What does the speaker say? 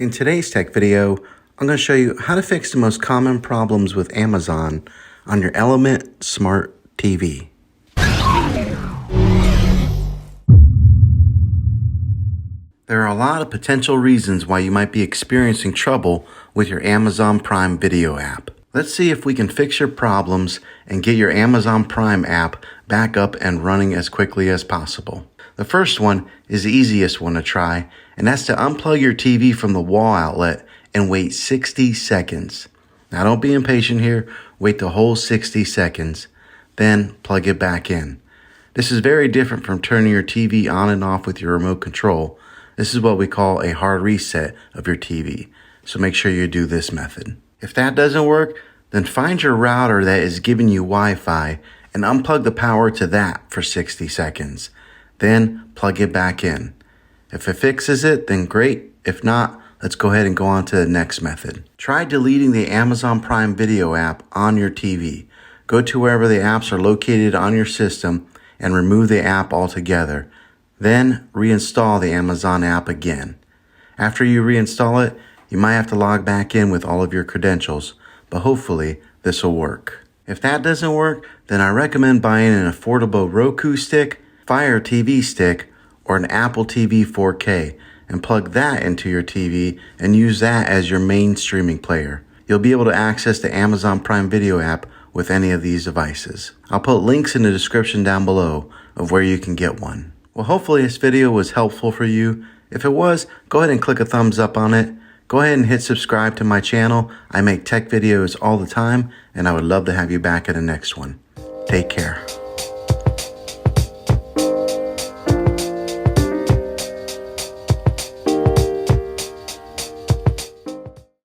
In today's tech video, I'm going to show you how to fix the most common problems with Amazon on your Element Smart TV. There are a lot of potential reasons why you might be experiencing trouble with your Amazon Prime Video app. Let's see if we can fix your problems and get your Amazon Prime app back up and running as quickly as possible. The first one is the easiest one to try, and that's to unplug your TV from the wall outlet and wait 60 seconds. Now don't be impatient here, wait the whole 60 seconds, then plug it back in. This is very different from turning your TV on and off with your remote control. This is what we call a hard reset of your TV, so make sure you do this method. If that doesn't work, then find your router that is giving you Wi-Fi and unplug the power to that for 60 seconds. Then plug it back in. If it fixes it, then great. If not, let's go ahead and go on to the next method. Try deleting the Amazon Prime Video app on your TV. Go to wherever the apps are located on your system and remove the app altogether. Then reinstall the Amazon app again. After you reinstall it, you might have to log back in with all of your credentials, but hopefully this will work. If that doesn't work, then I recommend buying an affordable Roku stick, Fire TV stick, or an Apple TV 4K and plug that into your TV and use that as your main streaming player. You'll be able to access the Amazon Prime Video app with any of these devices. I'll put links in the description down below of where you can get one. Well, hopefully this video was helpful for you. If it was, go ahead and click a thumbs up on it. Go ahead and hit subscribe to my channel. I make tech videos all the time, and I would love to have you back at the next one. Take care.